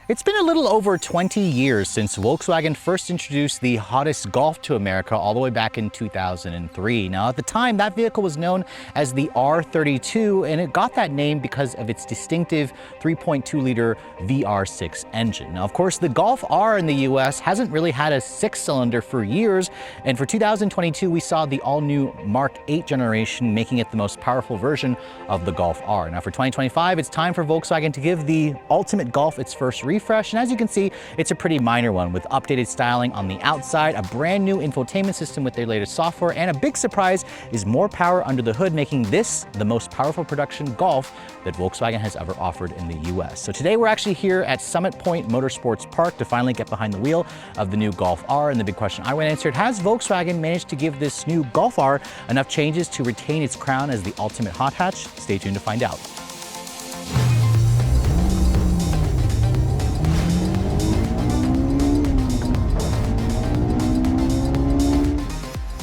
It's been a little over 20 years since Volkswagen first introduced the hottest Golf to America all the way back in 2003. Now, at the time, that vehicle was known as the R32, and it got that name because of its distinctive 3.2-liter VR6 engine. Now, of course, the Golf R in the US hasn't really had a six-cylinder for years, and for 2022, we saw the all-new Mark 8 generation, making it the most powerful version of the Golf R. Now, for 2025, it's time for Volkswagen to give the ultimate Golf its first refresh, and as you can see, it's a pretty minor one with updated styling on the outside, a brand new infotainment system with their latest software, and a big surprise is more power under the hood, making this the most powerful production Golf that Volkswagen has ever offered in the US. So today we're actually here at Summit Point Motorsports Park to finally get behind the wheel of the new Golf R, and the big question I want answered, has Volkswagen managed to give this new Golf R enough changes to retain its crown as the ultimate hot hatch? Stay tuned to find out.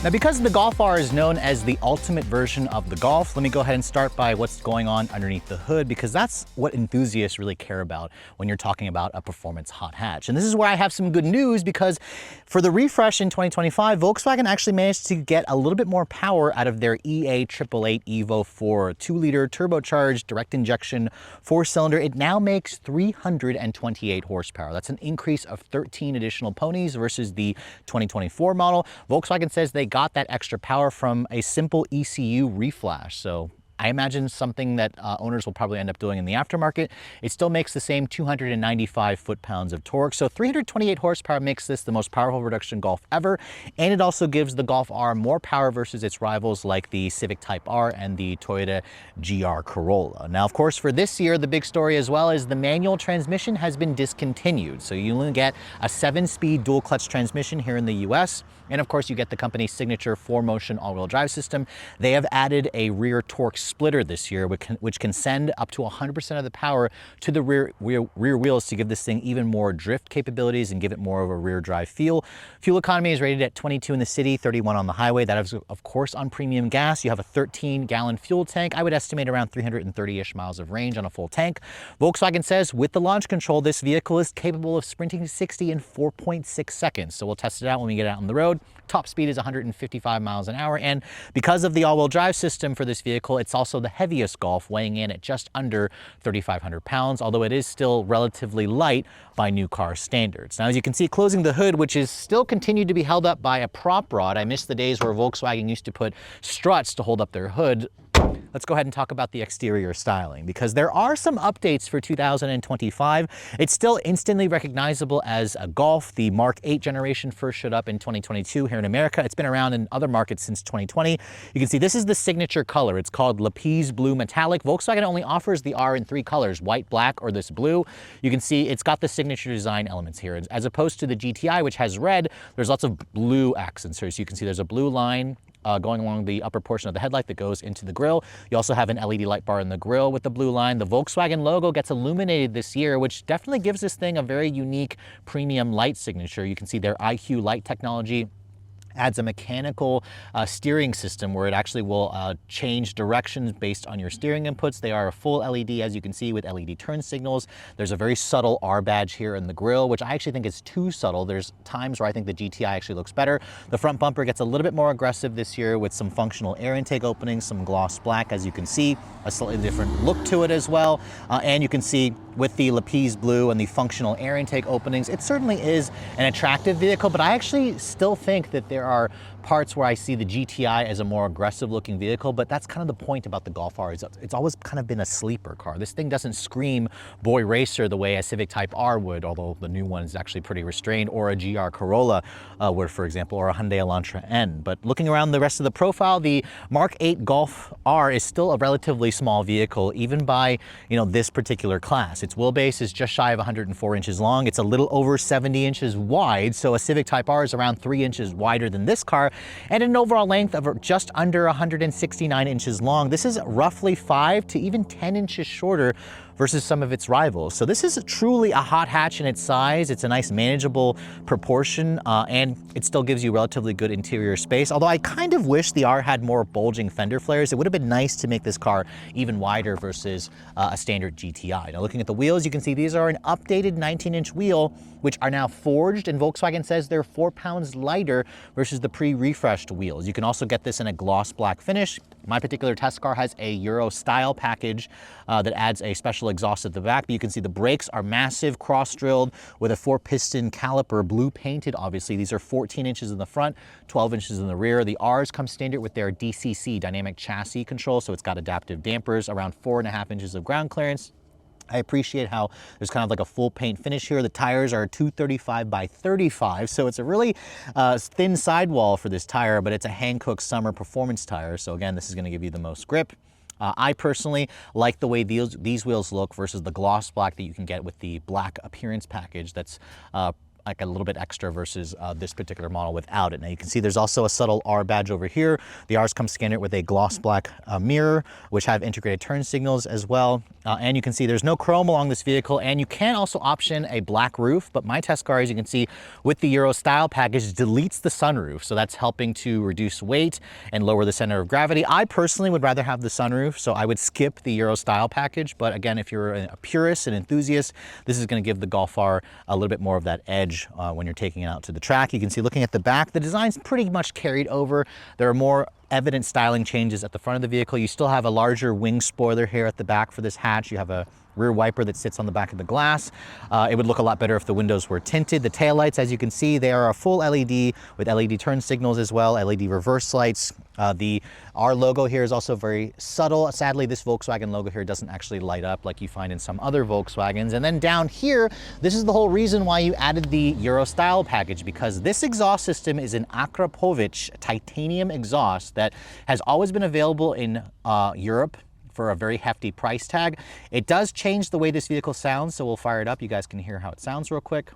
Now, because the Golf R is known as the ultimate version of the Golf, let me go ahead and start by what's going on underneath the hood, because that's what enthusiasts really care about when you're talking about a performance hot hatch. And this is where I have some good news, because for the refresh in 2025, Volkswagen actually managed to get a little bit more power out of their EA888 Evo 4 2-liter turbocharged direct injection 4-cylinder. It now makes 328 horsepower. That's an increase of 13 additional ponies versus the 2024 model. Volkswagen says they got that extra power from a simple ECU reflash. So I imagine something that owners will probably end up doing in the aftermarket. It still makes the same 295 foot-pounds of torque. So 328 horsepower makes this the most powerful production Golf ever. And it also gives the Golf R more power versus its rivals like the Civic Type R and the Toyota GR Corolla. Now, of course, for this year, the big story as well is the manual transmission has been discontinued. So you only get a 7-speed dual clutch transmission here in the US. And of course, you get the company's signature 4-motion all-wheel drive system. They have added a rear torque splitter this year, which can send up to 100% of the power to the rear wheels to give this thing even more drift capabilities and give it more of a rear drive feel. Fuel economy is rated at 22 in the city, 31 on the highway. That is, of course, on premium gas. You have a 13-gallon fuel tank. I would estimate around 330-ish miles of range on a full tank. Volkswagen says with the launch control, this vehicle is capable of sprinting to 60 in 4.6 seconds. So we'll test it out when we get out on the road. Top speed is 155 miles an hour, and because of the all-wheel drive system for this vehicle, it's also the heaviest Golf, weighing in at just under 3,500 pounds, although it is still relatively light by new car standards. Now, as you can see, closing the hood, which is still continued to be held up by a prop rod. I miss the days where Volkswagen used to put struts to hold up their hood. Let's go ahead and talk about the exterior styling, because there are some updates for 2025. It's still instantly recognizable as a Golf. The Mark 8 generation first showed up in 2022 here in America. It's been around in other markets since 2020. You can see this is the signature color. It's called Lapis Blue Metallic. Volkswagen only offers the R in 3 colors, white, black, or this blue. You can see it's got the signature design elements here. As opposed to the GTI, which has red, there's lots of blue accents here. So you can see there's a blue line going along the upper portion of the headlight that goes into the grille. You also have an LED light bar in the grille with the blue line. The Volkswagen logo gets illuminated this year, which definitely gives this thing a very unique premium light signature. You can see their IQ light technology adds a mechanical steering system where it actually will change directions based on your steering inputs. They are a full LED, as you can see, with LED turn signals. There's a very subtle R badge here in the grille, which I actually think is too subtle. There's times where I think the GTI actually looks better. The front bumper gets a little bit more aggressive this year with some functional air intake openings, some gloss black, as you can see, a slightly different look to it as well. And you can see with the Lapis Blue and the functional air intake openings, it certainly is an attractive vehicle, but I actually still think that there are parts where I see the GTI as a more aggressive looking vehicle, but that's kind of the point about the Golf R. It's always kind of been a sleeper car. This thing doesn't scream boy racer the way a Civic Type R would, although the new one is actually pretty restrained, or a GR Corolla would, for example, or a Hyundai Elantra N. But looking around the rest of the profile, the Mark 8 Golf R is still a relatively small vehicle, even by, this particular class. Its wheelbase is just shy of 104 inches long. It's a little over 70 inches wide, so a Civic Type R is around 3 inches wider than this car, and an overall length of just under 169 inches long. This is roughly 5 to even 10 inches shorter versus some of its rivals. So this is truly a hot hatch in its size. It's a nice manageable proportion, and it still gives you relatively good interior space. Although I kind of wish the R had more bulging fender flares. It would have been nice to make this car even wider versus a standard GTI. Now looking at the wheels, you can see these are an updated 19-inch wheel, which are now forged, and Volkswagen says they're 4 pounds lighter versus the pre-refreshed wheels. You can also get this in a gloss black finish. My particular test car has a Euro style package that adds a special exhaust at the back, but you can see the brakes are massive, cross-drilled with a 4-piston caliper, blue painted obviously. These are 14 inches in the front, 12 inches in the rear. The Rs come standard with their DCC, dynamic chassis control, so it's got adaptive dampers, around 4.5 inches of ground clearance. I appreciate how there's kind of like a full paint finish here. The tires are 235 by 35, so it's a really thin sidewall for this tire, but it's a Hankook summer performance tire. So again, this is going to give you the most grip. I personally like the way these wheels look versus the gloss black that you can get with the black appearance package that's like a little bit extra versus this particular model without it. Now you can see there's also a subtle R badge over here. The Rs come standard with a gloss black mirror, which have integrated turn signals as well. And you can see there's no chrome along this vehicle, and you can also option a black roof, but my test car, as you can see, with the Euro style package, deletes the sunroof. So that's helping to reduce weight and lower the center of gravity. I personally would rather have the sunroof, so I would skip the Euro style package. But again, if you're a purist, an enthusiast, this is gonna give the Golf R a little bit more of that edge when you're taking it out to the track. You can see looking at the back, the design's pretty much carried over. There are more evident styling changes at the front of the vehicle. You still have a larger wing spoiler here at the back for this hatch. You have a rear wiper that sits on the back of the glass. It would look a lot better if the windows were tinted. The taillights, as you can see, they are a full LED with LED turn signals as well, LED reverse lights. The R logo here is also very subtle. Sadly, this Volkswagen logo here doesn't actually light up like you find in some other Volkswagens. And then down here, this is the whole reason why you added the Euro style package, because this exhaust system is an Akrapovic titanium exhaust that has always been available in Europe for a very hefty price tag. It does change the way this vehicle sounds, so we'll fire it up. You guys can hear how it sounds real quick.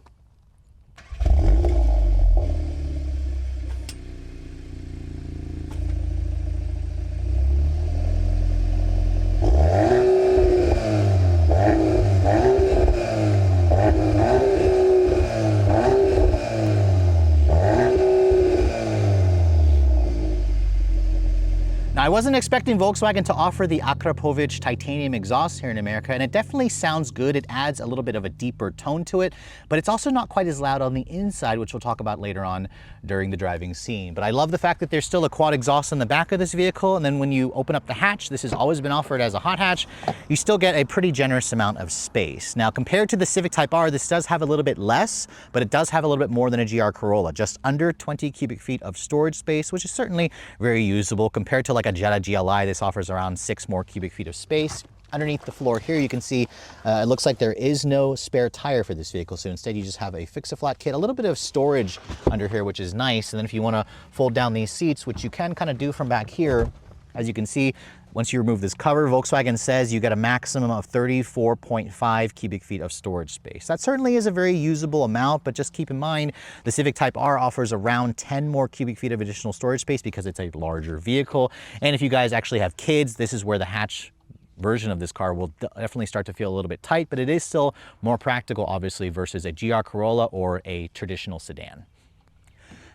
Now, I wasn't expecting Volkswagen to offer the Akrapovic titanium exhaust here in America, and it definitely sounds good. It adds a little bit of a deeper tone to it, but it's also not quite as loud on the inside, which we'll talk about later on during the driving scene. But I love the fact that there's still a quad exhaust in the back of this vehicle, and then when you open up the hatch, this has always been offered as a hot hatch, you still get a pretty generous amount of space. Now, compared to the Civic Type R, this does have a little bit less, but it does have a little bit more than a GR Corolla, just under 20 cubic feet of storage space, which is certainly very usable. Compared to like a Jetta GLI, this offers around 6 more cubic feet of space. Underneath the floor here, you can see it looks like there is no spare tire for this vehicle, so instead you just have a fix-a-flat kit, a little bit of storage under here, which is nice. And then if you want to fold down these seats, which you can kind of do from back here, as you can see, once you remove this cover, Volkswagen says you get a maximum of 34.5 cubic feet of storage space. That certainly is a very usable amount, but just keep in mind the Civic Type R offers around 10 more cubic feet of additional storage space because it's a larger vehicle. And if you guys actually have kids, this is where the hatch version of this car will definitely start to feel a little bit tight, but it is still more practical, obviously, versus a GR Corolla or a traditional sedan.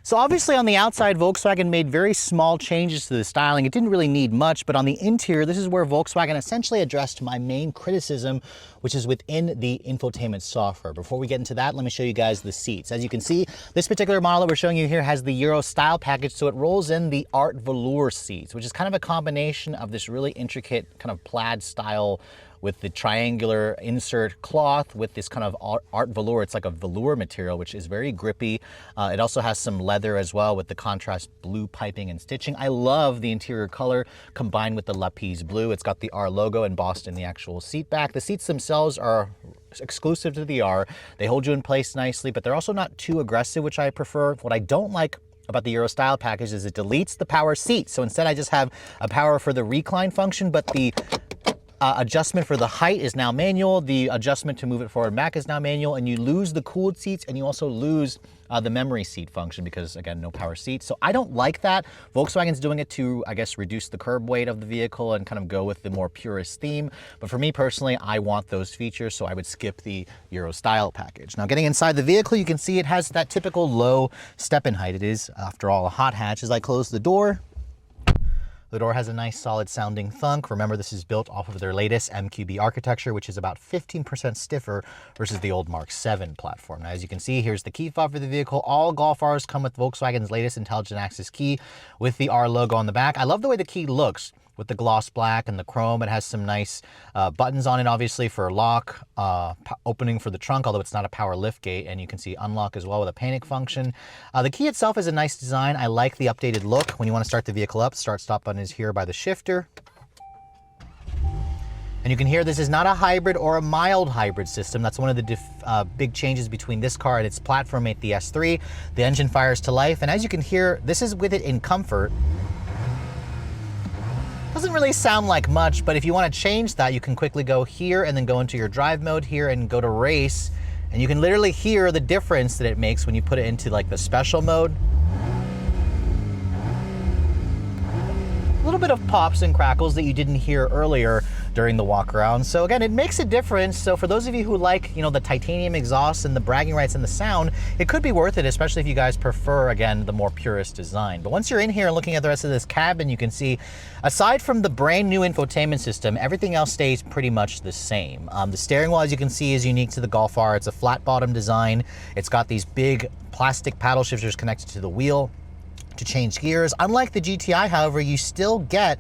So obviously on the outside, Volkswagen made very small changes to the styling. It didn't really need much, but on the interior, this is where Volkswagen essentially addressed my main criticism, which is within the infotainment software. Before we get into that, let me show you guys the seats. As you can see, this particular model that we're showing you here has the Euro style package, so it rolls in the art velour seats, which is kind of a combination of this really intricate kind of plaid style with the triangular insert cloth with this kind of art velour. It's like a velour material, which is very grippy. It also has some leather as well with the contrast blue piping and stitching. I love the interior color combined with the lapis blue. It's got the R logo embossed in the actual seat back. The seats themselves are exclusive to the R. They hold you in place nicely, but they're also not too aggressive, which I prefer. What I don't like about the Euro style package is it deletes the power seat. So instead I just have a power for the recline function, but the adjustment for the height is now manual. The adjustment to move it forward and back is now manual, and you lose the cooled seats, and you also lose the memory seat function because, again, no power seats. So I don't like that. Volkswagen's doing it to, I guess, reduce the curb weight of the vehicle and kind of go with the more purist theme. But for me personally, I want those features, so I would skip the Euro style package. Now, getting inside the vehicle, you can see it has that typical low step-in height. It is, after all, a hot hatch. As I close the door has a nice solid sounding thunk. Remember, this is built off of their latest MQB architecture, which is about 15% stiffer versus the old Mark 7 platform. Now, as you can see, here's the key fob for the vehicle. All Golf Rs come with Volkswagen's latest Intelligent Access key with the R logo on the back. I love the way the key looks with the gloss black and the chrome. It has some nice buttons on it, obviously, for lock, opening for the trunk, although it's not a power lift gate, and you can see unlock as well with a panic function. The key itself is a nice design. I like the updated look. When you want to start the vehicle up, start-stop button is here by the shifter. And you can hear this is not a hybrid or a mild hybrid system. That's one of the big changes between this car and its platform mate, the S3. The engine fires to life, and as you can hear, this is with it in comfort. Doesn't really sound like much, but if you want to change that, you can quickly go here and then go into your drive mode here and go to race. And you can literally hear the difference that it makes when you put it into like the special mode. A little bit of pops and crackles that you didn't hear earlier during the walk around. So again, it makes a difference. So for those of you who like, the titanium exhaust and the bragging rights and the sound, it could be worth it, especially if you guys prefer, again, the more purist design. But once you're in here and looking at the rest of this cabin, you can see, aside from the brand new infotainment system, everything else stays pretty much the same. The steering wheel, as you can see, is unique to the Golf R. It's a flat bottom design. It's got these big plastic paddle shifters connected to the wheel to change gears. Unlike the GTI, however, you still get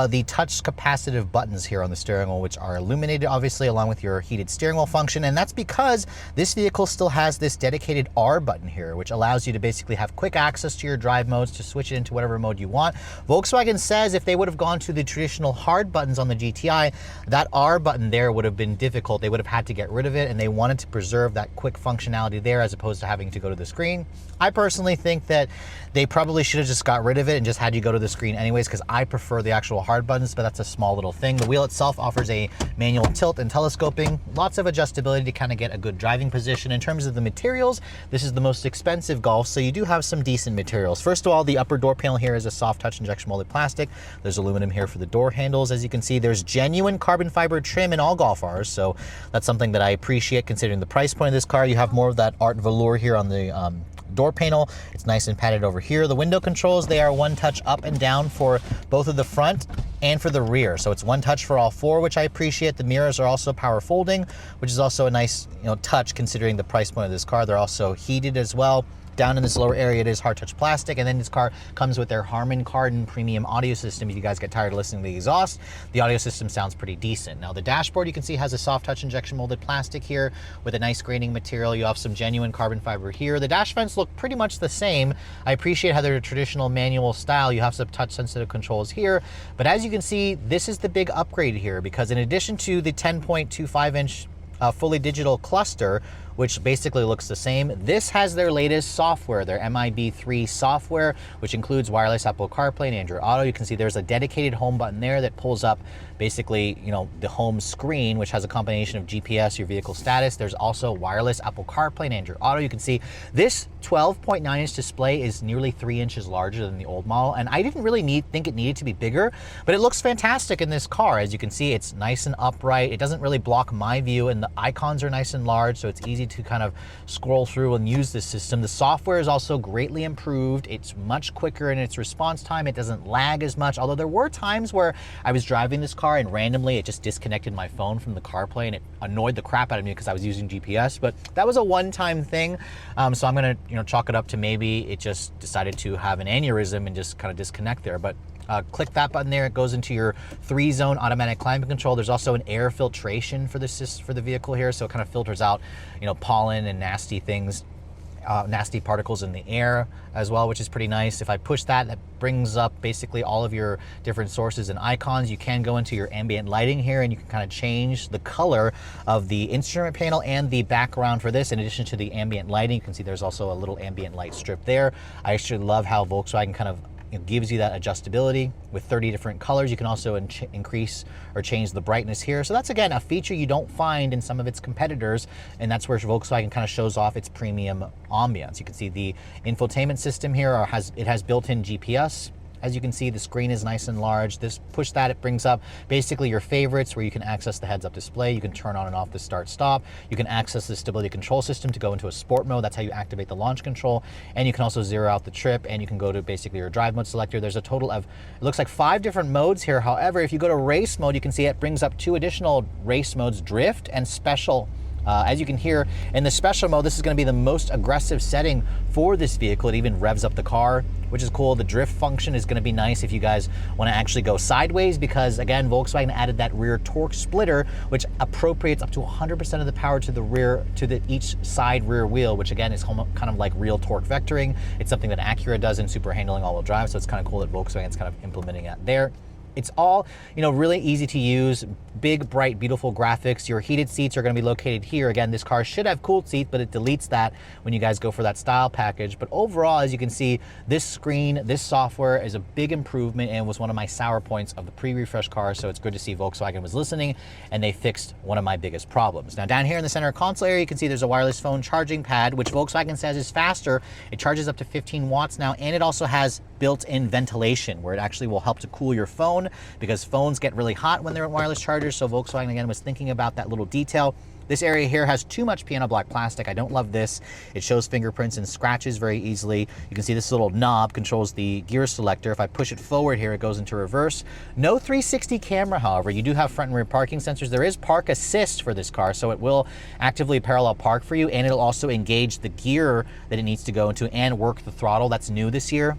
the touch capacitive buttons here on the steering wheel, which are illuminated, obviously, along with your heated steering wheel function. And that's because this vehicle still has this dedicated R button here, which allows you to basically have quick access to your drive modes to switch it into whatever mode you want. Volkswagen says if they would have gone to the traditional hard buttons on the GTI, that R button there would have been difficult. They would have had to get rid of it, and they wanted to preserve that quick functionality there as opposed to having to go to the screen. I personally think that they probably should have just got rid of it and just had you go to the screen anyways, because I prefer the actual hard buttons, but that's a small little thing. The wheel itself offers a manual tilt and telescoping, lots of adjustability to kind of get a good driving position. In terms of the materials, this is the most expensive Golf, so you do have some decent materials. First of all, the upper door panel here is a soft touch injection molded plastic. There's aluminum here for the door handles. As you can see, there's genuine carbon fiber trim in all Golf Rs, so that's something that I appreciate considering the price point of this car. You have more of that art velour here on the door panel. It's nice and padded over here. The window controls, they are one touch up and down for both of the front and for the rear. So it's one touch for all four, which I appreciate. The mirrors are also power folding, which is also a nice touch considering the price point of this car. They're also heated as well. Down in this lower area, it is hard touch plastic, and then this car comes with their Harman Kardon premium audio system. If you guys get tired of listening to the exhaust, the audio system sounds pretty decent. Now the dashboard, you can see, has a soft touch injection molded plastic here with a nice graining material. You have some genuine carbon fiber here. The dash vents look pretty much the same. I appreciate how they're a traditional manual style. You have some touch sensitive controls here, but as you can see, this is the big upgrade here, because in addition to the 10.25-inch fully digital cluster, which basically looks the same, this has their latest software, their MIB3 software, which includes wireless Apple CarPlay and Android Auto. You can see there's a dedicated home button there that pulls up basically, the home screen, which has a combination of GPS, your vehicle status. There's also wireless Apple CarPlay and Android Auto. You can see this 12.9-inch display is nearly 3 inches larger than the old model, and I didn't really think it needed to be bigger, but it looks fantastic in this car. As you can see, it's nice and upright. It doesn't really block my view, and the icons are nice and large, so it's easy to kind of scroll through and use this system. The software is also greatly improved. It's much quicker in its response time. It doesn't lag as much, although there were times where I was driving this car and randomly it just disconnected my phone from the CarPlay, and it annoyed the crap out of me because I was using GPS, but that was a one-time thing. So I'm gonna chalk it up to maybe it just decided to have an aneurysm and just kind of disconnect there. But click that button there, it goes into your 3-zone automatic climate control. There's also an air filtration for the vehicle here, so it kind of filters out pollen and nasty things, nasty particles in the air as well, which is pretty nice. If I push that, that brings up basically all of your different sources and icons. You can go into your ambient lighting here, and you can kind of change the color of the instrument panel and the background for this. In addition to the ambient lighting, you can see there's also a little ambient light strip there. I actually love how Volkswagen kind of it gives you that adjustability with 30 different colors. You can also increase or change the brightness here. So that's, again, a feature you don't find in some of its competitors, and that's where Volkswagen kind of shows off its premium ambiance. You can see the infotainment system here has built-in GPS. As you can see, the screen is nice and large. This push that, it brings up basically your favorites where you can access the heads-up display. You can turn on and off the start-stop. You can access the stability control system to go into a sport mode. That's how you activate the launch control. And you can also zero out the trip, and you can go to basically your drive mode selector. There's a total of, it looks like 5 different modes here. However, if you go to race mode, you can see it brings up 2 additional race modes, drift and special. As you can hear, in the special mode, this is going to be the most aggressive setting for this vehicle. It even revs up the car, which is cool. The drift function is going to be nice if you guys want to actually go sideways, because again, Volkswagen added that rear torque splitter, which appropriates up to 100% of the power to the rear, to the each side rear wheel, which again is kind of like real torque vectoring. It's something that Acura does in super handling all-wheel drive, so it's kind of cool that Volkswagen's kind of implementing that there. It's all, really easy to use, big, bright, beautiful graphics. Your heated seats are gonna be located here. Again, this car should have cooled seats, but it deletes that when you guys go for that style package. But overall, as you can see, this screen, this software is a big improvement and was one of my sour points of the pre-refresh car. So it's good to see Volkswagen was listening and they fixed one of my biggest problems. Now down here in the center console area, you can see there's a wireless phone charging pad, which Volkswagen says is faster. It charges up to 15 watts now, and it also has built-in ventilation where it actually will help to cool your phone, because phones get really hot when they're in wireless chargers. So Volkswagen again was thinking about that little detail. This area here has too much piano black plastic. I don't love this. It shows fingerprints and scratches very easily. You can see this little knob controls the gear selector. If I push it forward here, it goes into reverse. No 360 camera, however. You do have front and rear parking sensors. There is park assist for this car, so it will actively parallel park for you, and it'll also engage the gear that it needs to go into and work the throttle. That's new this year.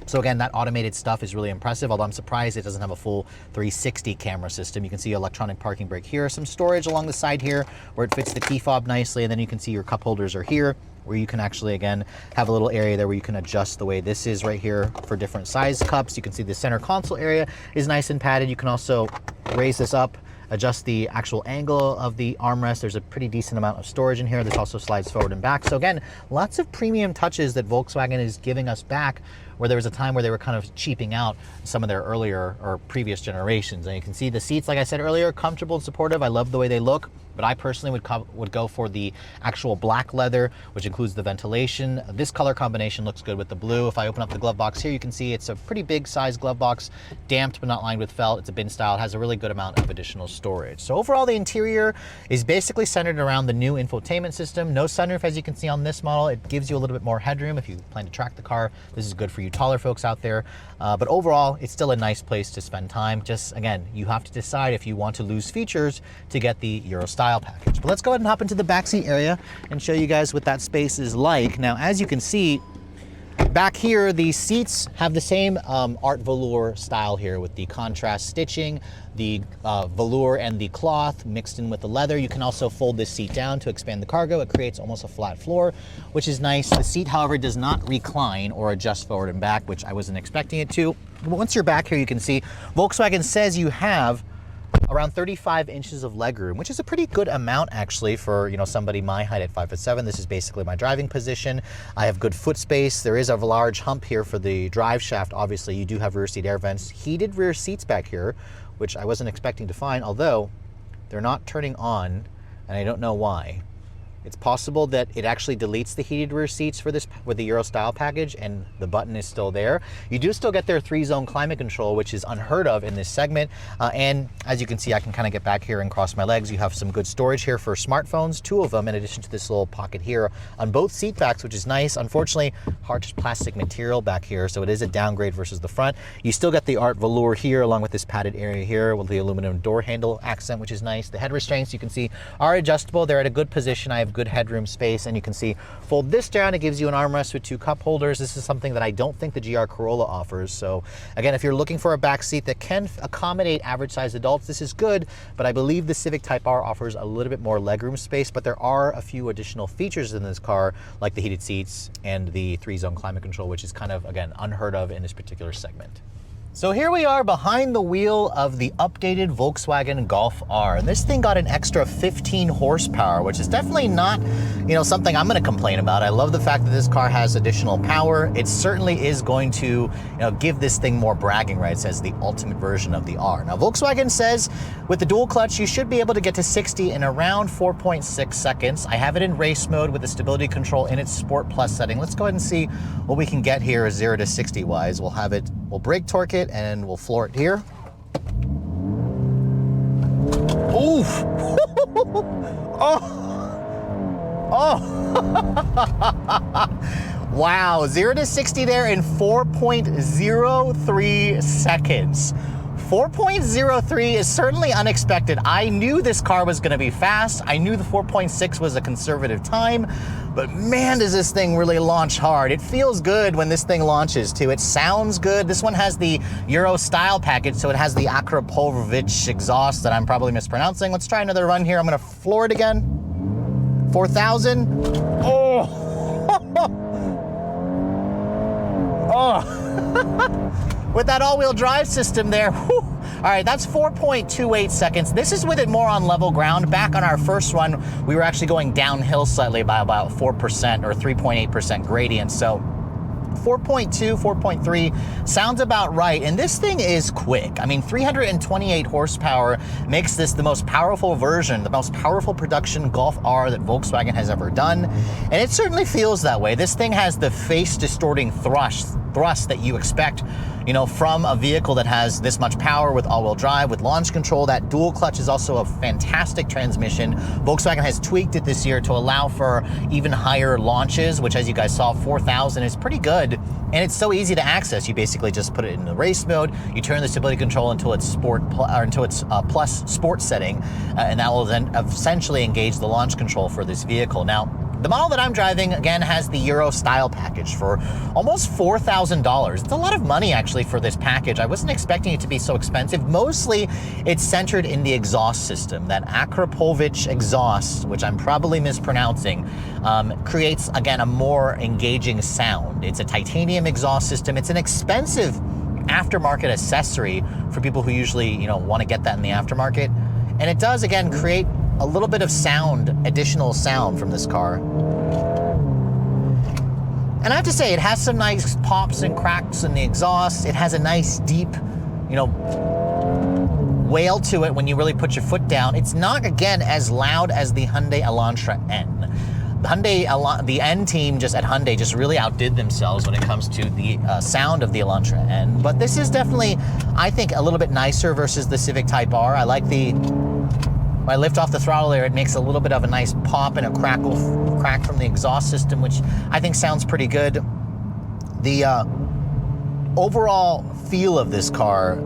So again, that automated stuff is really impressive, although I'm surprised it doesn't have a full 360 camera system. You can see electronic parking brake here, some storage along the side here where it fits the key fob nicely, and then you can see your cup holders are here where you can actually, again, have a little area there where you can adjust the way this is right here for different size cups. You can see the center console area is nice and padded. You can also raise this up, adjust the actual angle of the armrest. There's a pretty decent amount of storage in here. This also slides forward and back. So again, lots of premium touches that Volkswagen is giving us back, where there was a time where they were kind of cheaping out some of their earlier or previous generations. And you can see the seats, like I said earlier, comfortable and supportive. I love the way they look, but I personally would go for the actual black leather, which includes the ventilation. This color combination looks good with the blue. If I open up the glove box here, you can see it's a pretty big size glove box, damped but not lined with felt. It's a bin style. It has a really good amount of additional storage. So overall, the interior is basically centered around the new infotainment system. No sunroof, as you can see on this model. It gives you a little bit more headroom if you plan to track the car. This is good for you taller folks out there. But overall, it's still a nice place to spend time. Just, again, you have to decide if you want to lose features to get the Euro style package. But let's go ahead and hop into the backseat area and show you guys what that space is like. Now, as you can see, back here, the seats have the same art velour style here with the contrast stitching, the velour and the cloth mixed in with the leather. You can also fold this seat down to expand the cargo. It creates almost a flat floor, which is nice. The seat, however, does not recline or adjust forward and back, which I wasn't expecting it to. But once you're back here, you can see Volkswagen says you have around 35 inches of legroom, which is a pretty good amount actually for, somebody my height at 5'7". This is basically my driving position. I have good foot space. There is a large hump here for the drive shaft. Obviously, you do have rear seat air vents, heated rear seats back here, which I wasn't expecting to find, although they're not turning on, and I don't know why. It's possible that it actually deletes the heated rear seats for this with the Euro style package, and the button is still there. You do still get their 3-zone climate control, which is unheard of in this segment. And as you can see, I can kind of get back here and cross my legs. You have some good storage here for smartphones, 2 of them, in addition to this little pocket here on both seat backs, which is nice. Unfortunately, hard plastic material back here, so it is a downgrade versus the front. You still get the art velour here, along with this padded area here with the aluminum door handle accent, which is nice. The head restraints, you can see, are adjustable. They're at a good position. I have good headroom space, and you can see, fold this down, it gives you an armrest with 2 cup holders. This is something that I don't think the GR Corolla offers. So again, if you're looking for a back seat that can accommodate average sized adults, this is good, but I believe the Civic Type R offers a little bit more legroom space. But there are a few additional features in this car, like the heated seats and the 3-zone climate control, which is kind of, again, unheard of in this particular segment. So here we are behind the wheel of the updated Volkswagen Golf R. And this thing got an extra 15 horsepower, which is definitely not, something I'm going to complain about. I love the fact that this car has additional power. It certainly is going to, give this thing more bragging rights as the ultimate version of the R. Now, Volkswagen says with the dual clutch, you should be able to get to 60 in around 4.6 seconds. I have it in race mode with the stability control in its Sport Plus setting. Let's go ahead and see what we can get here 0 to 60 wise. We'll brake torque it and we'll floor it here. Oof! Oh! Wow, 0 to 60 there in 4.03 seconds. 4.03 is certainly unexpected. I knew this car was going to be fast. I knew the 4.6 was a conservative time, but man, does this thing really launch hard. It feels good when this thing launches too. It sounds good. This one has the Euro style package, so it has the Akrapovic exhaust that I'm probably mispronouncing. Let's try another run here. I'm going to floor it again. 4,000. Oh! Oh! With that all-wheel drive system there, whew. All right, that's 4.28 seconds. This is with it more on level ground. Back on our first run, we were actually going downhill slightly by about 4% or 3.8% gradient. So 4.2, 4.3 sounds about right. And this thing is quick. I mean, 328 horsepower makes this the most powerful version, the most powerful production Golf R that Volkswagen has ever done. And it certainly feels that way. This thing has the face distorting thrust that you expect, from a vehicle that has this much power with all-wheel drive, with launch control. That dual clutch is also a fantastic transmission. Volkswagen has tweaked it this year to allow for even higher launches, which, as you guys saw, 4,000 is pretty good. And it's so easy to access. You basically just put it in the race mode, you turn the stability control until it's plus sport setting, and that will then essentially engage the launch control for this vehicle. Now, the model that I'm driving, again, has the Euro style package for almost $4,000. It's a lot of money, actually, for this package. I wasn't expecting it to be so expensive. Mostly, it's centered in the exhaust system. That Akrapovic exhaust, which I'm probably mispronouncing, creates, again, a more engaging sound. It's a titanium exhaust system. It's an expensive aftermarket accessory for people who usually, want to get that in the aftermarket. And it does, again, create a little bit of sound, additional sound from this car. And I have to say, it has some nice pops and cracks in the exhaust. It has a nice deep, wail to it when you really put your foot down. It's not, again, as loud as the Hyundai Elantra N. The N team at Hyundai just really outdid themselves when it comes to the sound of the Elantra N. But this is definitely, I think, a little bit nicer versus the Civic Type R. I like when I lift off the throttle there, it makes a little bit of a nice pop and a crack from the exhaust system, which I think sounds pretty good. The overall feel of this car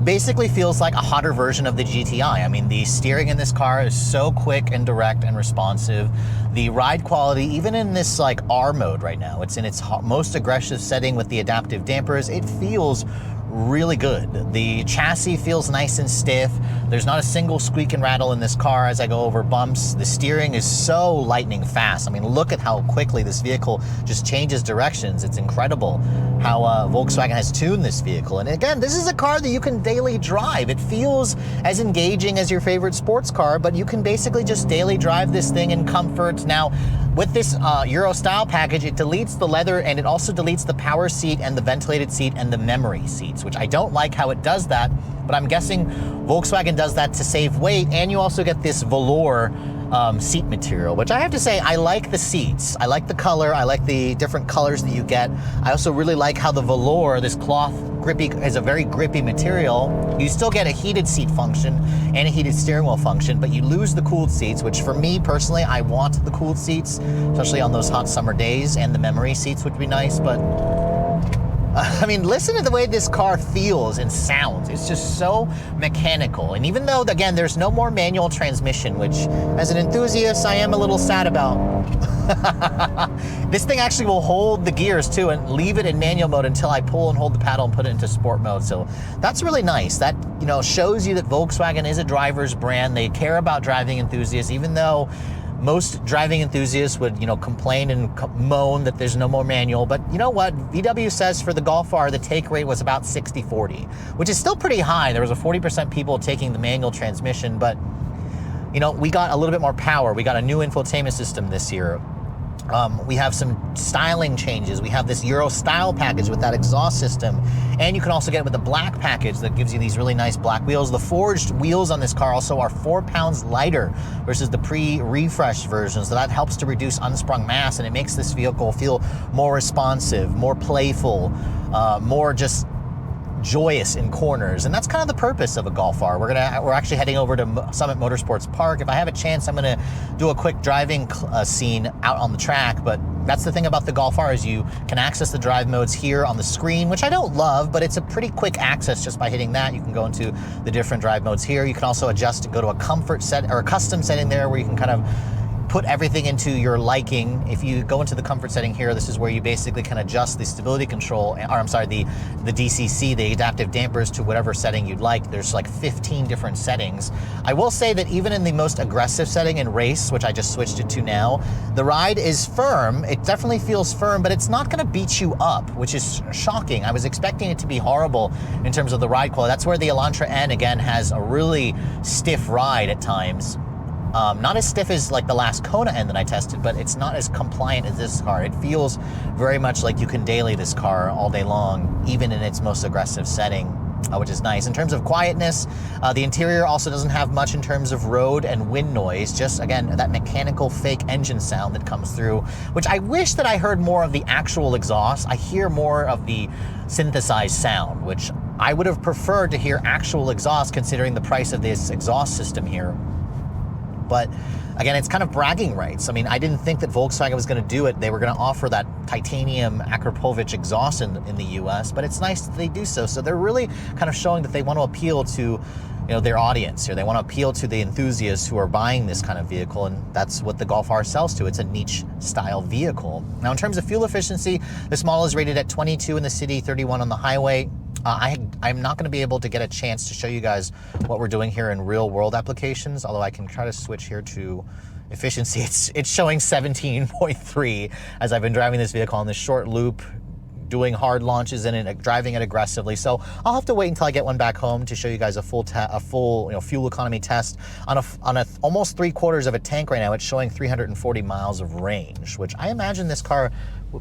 basically feels like a hotter version of the GTI. I mean, the steering in this car is so quick and direct and responsive. The ride quality, even in this R mode right now, it's in its most aggressive setting with the adaptive dampers. It feels really good. The chassis feels nice and stiff. There's not a single squeak and rattle in this car as I go over bumps. The steering is so lightning fast. I mean, look at how quickly this vehicle just changes directions. It's incredible how Volkswagen has tuned this vehicle. And again, this is a car that you can daily drive. It feels as engaging as your favorite sports car, but you can basically just daily drive this thing in comfort. Now, with this Euro style package, it deletes the leather and it also deletes the power seat and the ventilated seat and the memory seats, which I don't like how it does that, but I'm guessing Volkswagen does that to save weight. And you also get this velour seat material, which I have to say, I like the seats. I like the color. I like the different colors that you get. I also really like how the velour, this cloth is a very grippy material. You still get a heated seat function and a heated steering wheel function, but you lose the cooled seats, which for me personally, I want the cooled seats, especially on those hot summer days, and the memory seats would be nice, but I mean, listen to the way this car feels and sounds. It's just so mechanical. And even though, again, there's no more manual transmission, which as an enthusiast, I am a little sad about. This thing actually will hold the gears too and leave it in manual mode until I pull and hold the paddle and put it into sport mode. So that's really nice. That, shows you that Volkswagen is a driver's brand. They care about driving enthusiasts, even though Most driving enthusiasts would, complain and moan that there's no more manual, but you know what? VW says for the Golf R, the take rate was about 60-40, which is still pretty high. There was a 40% people taking the manual transmission, but we got a little bit more power. We got a new infotainment system this year. We have some styling changes. We have this Euro style package with that exhaust system. And you can also get it with the black package that gives you these really nice black wheels. The forged wheels on this car also are 4 pounds lighter versus the pre-refresh version. So that helps to reduce unsprung mass, and it makes this vehicle feel more responsive, more playful, more just joyous in corners, and that's kind of the purpose of a Golf R. We're actually heading over to Summit Motorsports Park. If I have a chance, I'm going to do a quick driving scene out on the track, but that's the thing about the Golf R is you can access the drive modes here on the screen, which I don't love, but it's a pretty quick access just by hitting that. You can go into the different drive modes here. You can also adjust and go to a comfort set or a custom setting there where you can kind of put everything into your liking. If you go into the comfort setting here, this is where you basically can adjust the stability control, or I'm sorry, the DCC, the adaptive dampers, to whatever setting you'd like. There's like 15 different settings. I will say that even in the most aggressive setting in race, which I just switched it to now, the ride is firm. It definitely feels firm, but it's not gonna beat you up, which is shocking. I was expecting it to be horrible in terms of the ride quality. That's where the Elantra N, again, has a really stiff ride at times. Not as stiff as like the last Kona N that I tested, but it's not as compliant as this car. It feels very much like you can daily this car all day long, even in its most aggressive setting, which is nice. In terms of quietness, the interior also doesn't have much in terms of road and wind noise, just, again, that mechanical fake engine sound that comes through, which I wish that I heard more of the actual exhaust. I hear more of the synthesized sound, which I would have preferred to hear actual exhaust considering the price of this exhaust system here. But again, it's kind of bragging rights. I mean, I didn't think that Volkswagen was going to do it. They were going to offer that titanium Akrapovic exhaust in the US, but it's nice that they do so. So they're really kind of showing that they want to appeal to their audience here. They want to appeal to the enthusiasts who are buying this kind of vehicle, and that's what the Golf R sells to. It's a niche style vehicle. Now, in terms of fuel efficiency, this model is rated at 22 in the city, 31 on the highway. I'm not going to be able to get a chance to show you guys what we're doing here in real world applications, although I can try to switch here to efficiency. It's showing 17.3 as I've been driving this vehicle on this short loop, doing hard launches in it, driving it aggressively. So I'll have to wait until I get one back home to show you guys a full fuel economy test. On a almost 3/4 of a tank right now, it's showing 340 miles of range, which I imagine this car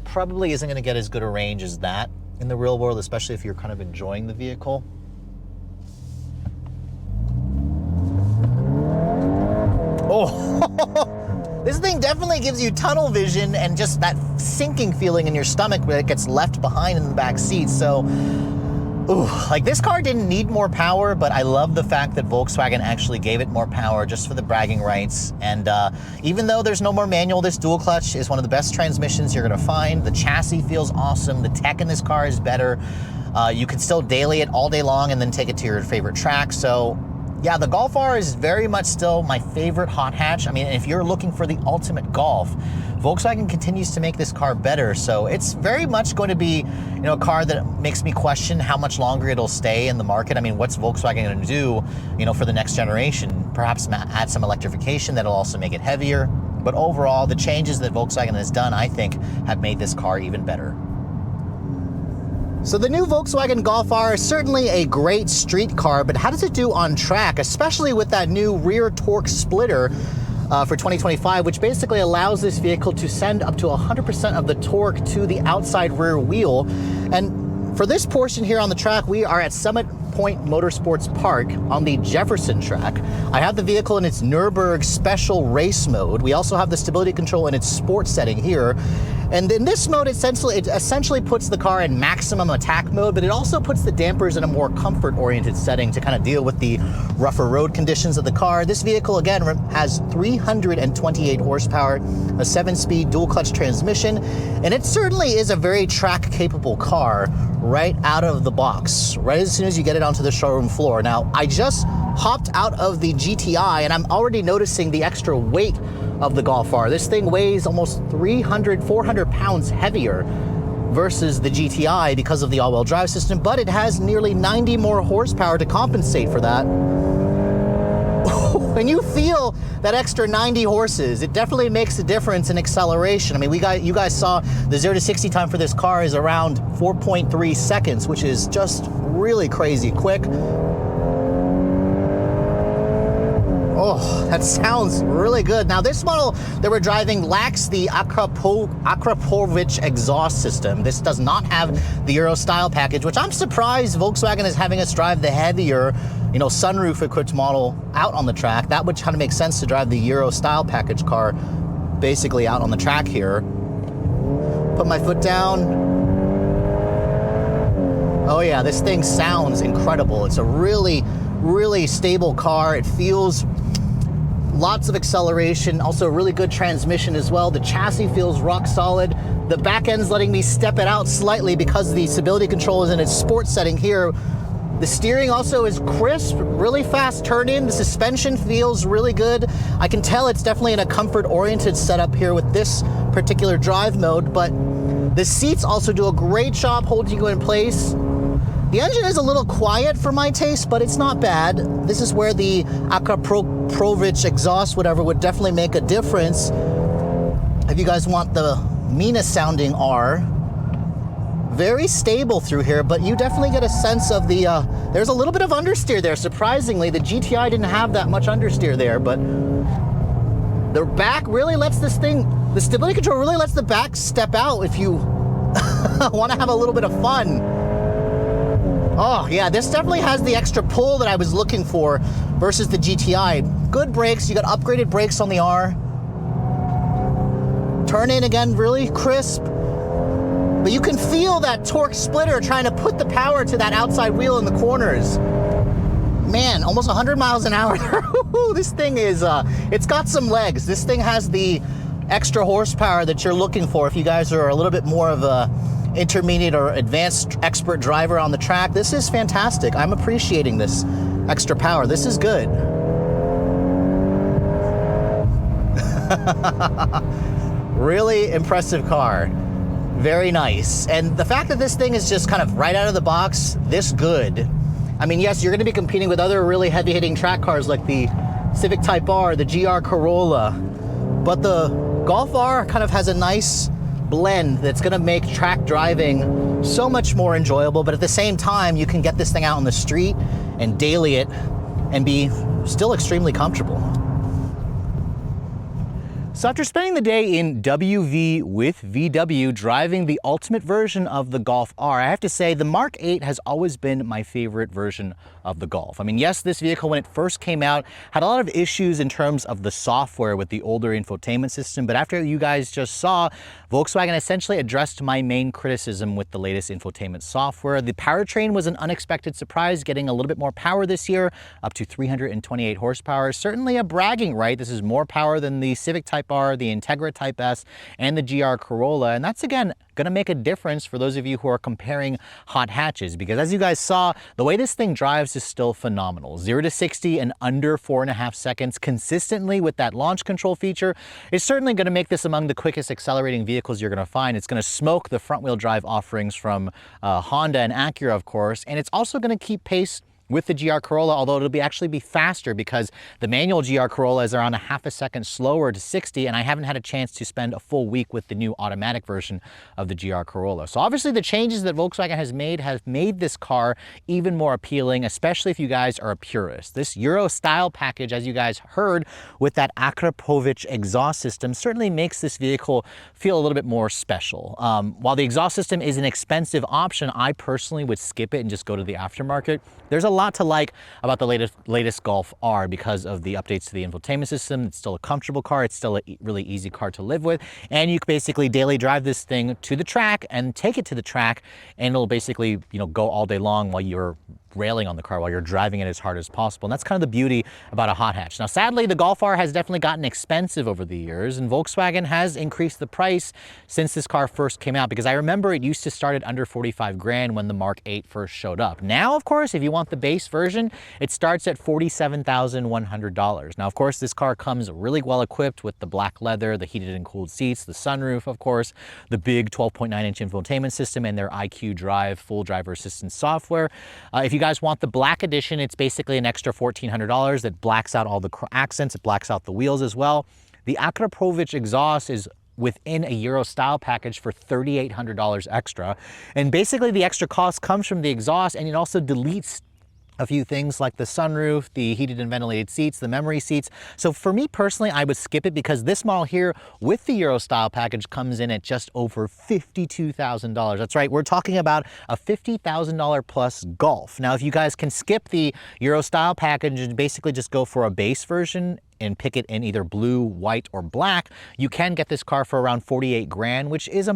probably isn't going to get as good a range as that in the real world, especially if you're kind of enjoying the vehicle. Oh, this thing definitely gives you tunnel vision and just that sinking feeling in your stomach where it gets left behind in the back seat. So, like, this car didn't need more power, but I love the fact that Volkswagen actually gave it more power just for the bragging rights. And even though there's no more manual, this dual clutch is one of the best transmissions you're gonna find. The chassis feels awesome. The tech in this car is better. You can still daily it all day long and then take it to your favorite track. So yeah, the Golf R is very much still my favorite hot hatch. I mean, if you're looking for the ultimate Golf, Volkswagen continues to make this car better. So it's very much going to be, a car that makes me question how much longer it'll stay in the market. I mean, what's Volkswagen going to do, for the next generation? Perhaps add some electrification that'll also make it heavier. But overall, the changes that Volkswagen has done, I think, have made this car even better. So the new Volkswagen Golf R is certainly a great street car, but how does it do on track, especially with that new rear torque splitter for 2025, which basically allows this vehicle to send up to 100% of the torque to the outside rear wheel. And for this portion here on the track, we are at Summit Point Motorsports Park on the Jefferson track. I have the vehicle in its Nürburgring special race mode. We also have the stability control in its sports setting here. And in this mode, it essentially puts the car in maximum attack mode, but it also puts the dampers in a more comfort-oriented setting to kind of deal with the rougher road conditions of the car. This vehicle, again, has 328 horsepower, a 7-speed dual-clutch transmission, and it certainly is a very track-capable car right out of the box, right as soon as you get it onto the showroom floor. Now, I just hopped out of the GTI, and I'm already noticing the extra weight of the Golf R. This thing weighs almost 400 pounds heavier versus the GTI because of the all-wheel drive system, but it has nearly 90 more horsepower to compensate for that. when you feel that extra 90 horses, it definitely makes a difference in acceleration. I mean, you guys saw the 0 to 60 time for this car is around 4.3 seconds, which is just really crazy quick. Oh, that sounds really good. Now, this model that we're driving lacks the Akrapovic exhaust system. This does not have the Euro style package, which I'm surprised Volkswagen is having us drive the heavier, sunroof equipped model out on the track. That would kind of make sense to drive the Euro style package car basically out on the track here. Put my foot down. Oh yeah, this thing sounds incredible. It's a really, really stable car. It feels lots of acceleration, also a really good transmission as well. The chassis feels rock solid. The back end's letting me step it out slightly because the stability control is in its sport setting here. The steering also is crisp, really fast turn in. The suspension feels really good. I can tell it's definitely in a comfort-oriented setup here with this particular drive mode, but the seats also do a great job holding you in place. The engine is a little quiet for my taste, but it's not bad. This is where the Akrapovic exhaust, whatever, would definitely make a difference. If you guys want the meanest sounding R, very stable through here, but you definitely get a sense of the, there's a little bit of understeer there. Surprisingly, the GTI didn't have that much understeer there, but the back really lets the stability control really lets the back step out if you want to have a little bit of fun. Oh yeah, this definitely has the extra pull that I was looking for versus the GTI. Good brakes, you got upgraded brakes on the R. Turn in again, really crisp. But you can feel that torque splitter trying to put the power to that outside wheel in the corners. Man, almost 100 miles an hour. This thing is, it's got some legs. This thing has the extra horsepower that you're looking for if you guys are a little bit more of a intermediate or advanced expert driver on the track. This is fantastic. I'm appreciating this extra power. This is good. Really impressive car. Very nice. And the fact that this thing is just kind of right out of the box, this good. I mean, yes, you're going to be competing with other really heavy-hitting track cars like the Civic Type R, the GR Corolla, but the Golf R kind of has a nice blend that's going to make track driving so much more enjoyable, but at the same time you can get this thing out on the street and daily it and be still extremely comfortable. So after spending the day in WV with VW driving the ultimate version of the Golf R, I have to say the Mark 8 has always been my favorite version of the Golf. I mean, yes, this vehicle when it first came out had a lot of issues in terms of the software with the older infotainment system, but after you guys just saw, Volkswagen essentially addressed my main criticism with the latest infotainment software. The powertrain was an unexpected surprise, getting a little bit more power this year, up to 328 horsepower. Certainly a bragging right. This is more power than the Civic Type R, the Integra Type S, and the GR Corolla. And that's, again, going to make a difference for those of you who are comparing hot hatches, because as you guys saw, the way this thing drives is still phenomenal. 0 to 60 in under 4.5 seconds consistently with that launch control feature is certainly going to make this among the quickest accelerating vehicles you're going to find. It's going to smoke the front-wheel drive offerings from Honda and Acura, of course, and it's also going to keep pace with the GR Corolla, although it'll actually be faster because the manual GR Corolla is around a half a second slower to 60, and I haven't had a chance to spend a full week with the new automatic version of the GR Corolla. So obviously the changes that Volkswagen has made this car even more appealing, especially if you guys are a purist. This Euro style package, as you guys heard, with that Akrapovic exhaust system certainly makes this vehicle feel a little bit more special. While the exhaust system is an expensive option, I personally would skip it and just go to the aftermarket. There's a lot to like about the latest Golf R because of the updates to the infotainment system. It's still a comfortable car. It's still a really easy car to live with. And you can basically daily drive this thing to the track and take it to the track, and it'll basically, go all day long while you're railing on the car, while you're driving it as hard as possible. And that's kind of the beauty about a hot hatch. Now, sadly, the Golf R has definitely gotten expensive over the years, and Volkswagen has increased the price since this car first came out, because I remember it used to start at under 45 grand when the Mark 8 first showed up. Now, of course, if you want the base version, it starts at $47,100. Now, of course, this car comes really well equipped with the black leather, the heated and cooled seats, the sunroof, of course, the big 12.9-inch infotainment system, and their IQ Drive full driver assistance software. If you guys want the black edition, it's basically an extra $1,400 that blacks out all the accents. It blacks out the wheels as well. The Akrapovic exhaust is within a Euro style package for $3,800 extra. And basically the extra cost comes from the exhaust, and it also deletes a few things like the sunroof, the heated and ventilated seats, the memory seats. So for me personally, I would skip it because this model here with the Euro style package comes in at just over $52,000. That's right, we're talking about a $50,000 plus Golf. Now, if you guys can skip the Euro style package and basically just go for a base version and pick it in either blue, white, or black, you can get this car for around 48 grand, which is a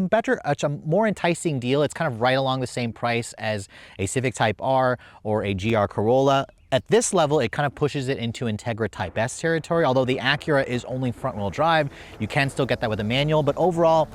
more enticing deal. It's kind of right along the same price as a Civic Type R or a GR Corolla. At this level, it kind of pushes it into Integra Type S territory. Although the Acura is only front-wheel drive, you can still get that with a manual, but overall,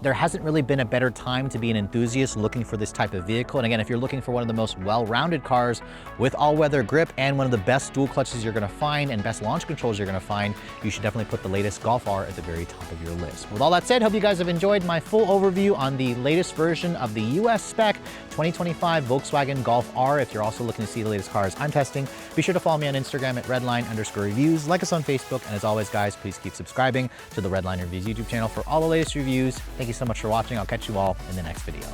there hasn't really been a better time to be an enthusiast looking for this type of vehicle. And again, if you're looking for one of the most well-rounded cars with all-weather grip and one of the best dual clutches you're gonna find and best launch controls you're gonna find, you should definitely put the latest Golf R at the very top of your list. With all that said, hope you guys have enjoyed my full overview on the latest version of the US spec 2025 Volkswagen Golf R. If you're also looking to see the latest cars I'm testing, be sure to follow me on Instagram at redline_reviews, like us on Facebook, and as always, guys, please keep subscribing to the Redline Reviews YouTube channel for all the latest reviews. Thank you so much for watching. I'll catch you all in the next video.